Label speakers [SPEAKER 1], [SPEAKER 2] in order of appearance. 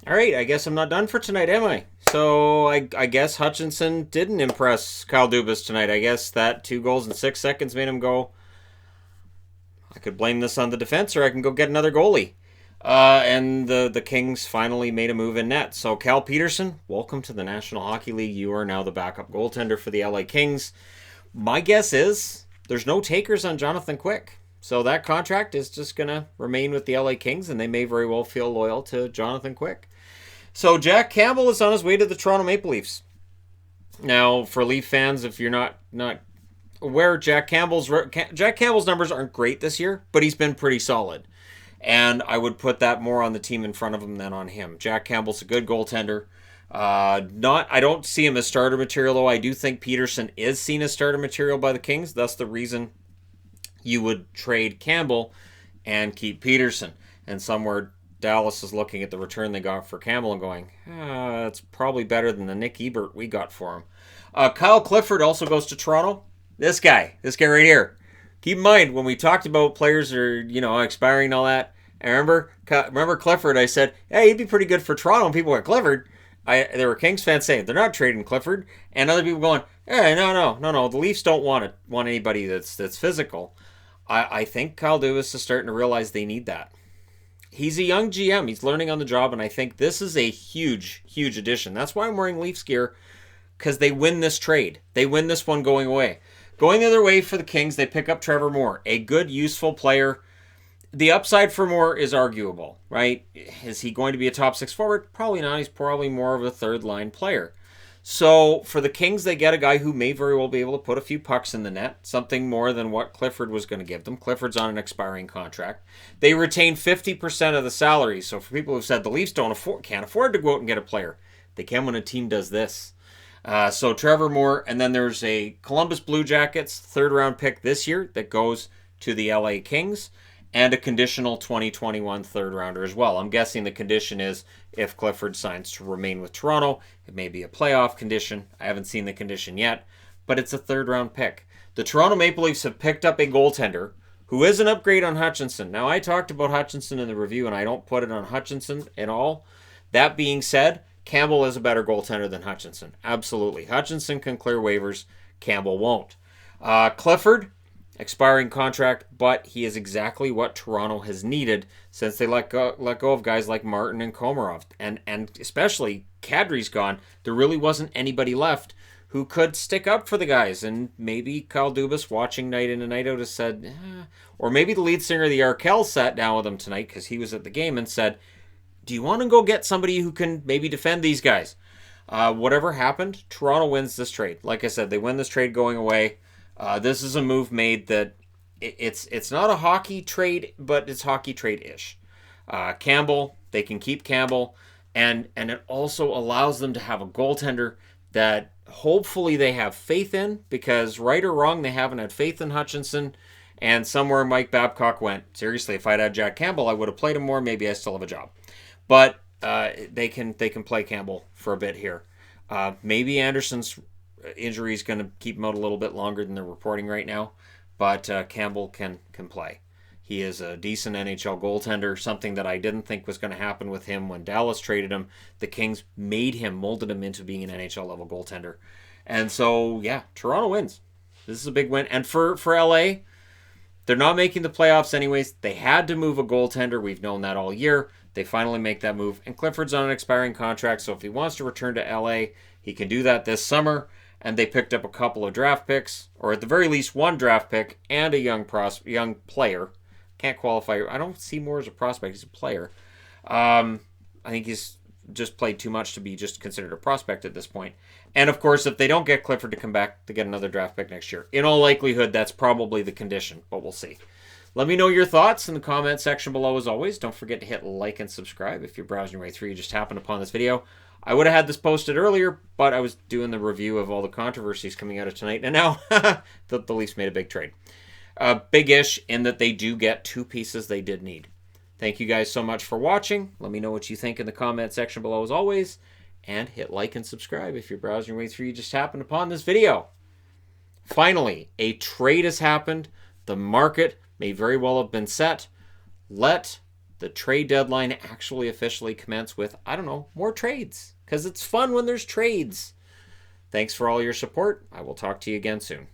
[SPEAKER 1] All right, I guess I'm not done for tonight, am I? So I guess Hutchinson didn't impress Kyle Dubas tonight. I guess that 2 goals in 6 seconds made him go, I could blame this on the defense, or I can go get another goalie. And the Kings finally made a move in net. So Cal Peterson, welcome to the National Hockey League. You are now the backup goaltender for the LA Kings. My guess is there's no takers on Jonathan Quick. So that contract is just going to remain with the LA Kings, and they may very well feel loyal to Jonathan Quick. So Jack Campbell is on his way to the Toronto Maple Leafs. Now, for Leaf fans, if you're not aware, Jack Campbell's numbers aren't great this year, but he's been pretty solid. And I would put that more on the team in front of him than on him. Jack Campbell's a good goaltender. I don't see him as starter material, though. I do think Peterson is seen as starter material by the Kings. That's the reason you would trade Campbell and keep Peterson. And somewhere Dallas is looking at the return they got for Campbell and going, it's probably better than the Nick Ebert we got for him. Kyle Clifford also goes to Toronto. This guy right here. Keep in mind, when we talked about players are, expiring and all that, I remember Clifford, I said, hey, he'd be pretty good for Toronto. And people went, Clifford? There were Kings fans saying, they're not trading Clifford. And other people going, hey, no. The Leafs don't want anybody that's physical. I think Kyle Dubas is starting to realize they need that. He's a young GM. He's learning on the job, and I think this is a huge, huge addition. That's why I'm wearing Leafs gear, because they win this trade. They win this one going away. Going the other way for the Kings, they pick up Trevor Moore, a good, useful player. The upside for Moore is arguable, right? Is he going to be a top six forward? Probably not. He's probably more of a third-line player. So for the Kings, they get a guy who may very well be able to put a few pucks in the net, something more than what Clifford was going to give them. Clifford's on an expiring contract. They retain 50% of the salary. So for people who've said the Leafs can't afford to go out and get a player, they can when a team does this. So Trevor Moore, and then there's a Columbus Blue Jackets third-round pick this year that goes to the LA Kings, and a conditional 2021 third-rounder as well. I'm guessing the condition is if Clifford signs to remain with Toronto. It may be a playoff condition. I haven't seen the condition yet, but it's a third-round pick. The Toronto Maple Leafs have picked up a goaltender who is an upgrade on Hutchinson. Now, I talked about Hutchinson in the review, and I don't put it on Hutchinson at all. That being said, Campbell is a better goaltender than Hutchinson. Absolutely. Hutchinson can clear waivers. Campbell won't. Clifford, expiring contract, but he is exactly what Toronto has needed since they let go of guys like Martin and Komarov. And especially Kadri's gone. There really wasn't anybody left who could stick up for the guys. And maybe Kyle Dubas, watching night in and night out, has said, or maybe the lead singer of the Arkells sat down with him tonight because he was at the game and said, do you want to go get somebody who can maybe defend these guys? Whatever happened, Toronto wins this trade. Like I said, they win this trade going away. This is a move made that it's not a hockey trade, but it's hockey trade-ish. Campbell, they can keep Campbell, and it also allows them to have a goaltender that hopefully they have faith in, because right or wrong, they haven't had faith in Hutchinson, and somewhere Mike Babcock went, seriously, if I'd had Jack Campbell, I would have played him more, maybe I still have a job. But they can play Campbell for a bit here. Maybe Anderson's injury is going to keep him out a little bit longer than they're reporting right now, but Campbell can play. He is a decent NHL goaltender, something that I didn't think was going to happen with him when Dallas traded him. The Kings molded him into being an NHL level goaltender. And so, yeah, Toronto wins. This is a big win. And for LA, they're not making the playoffs anyways. They had to move a goaltender. We've known that all year. They finally make that move. And Clifford's on an expiring contract, so if he wants to return to LA, he can do that this summer. And they picked up a couple of draft picks, or at the very least one draft pick, and a young player. Can't qualify. I don't see Moore as a prospect. He's a player. I think he's just played too much to be just considered a prospect at this point. And, of course, if they don't get Clifford to come back, to get another draft pick next year. In all likelihood, that's probably the condition, but we'll see. Let me know your thoughts in the comment section below as always. Don't forget to hit like and subscribe if you're browsing your way through. You just happened upon this video. I would have had this posted earlier, but I was doing the review of all the controversies coming out of tonight, and now the Leafs made a big trade. Big-ish in that they do get two pieces they did need. Thank you guys so much for watching. Let me know what you think in the comment section below as always, and hit like and subscribe if you're browsing your way through. You just happened upon this video. Finally, a trade has happened. The market may very well have been set. Let the trade deadline actually officially commence with, I don't know, more trades. Because it's fun when there's trades. Thanks for all your support. I will talk to you again soon.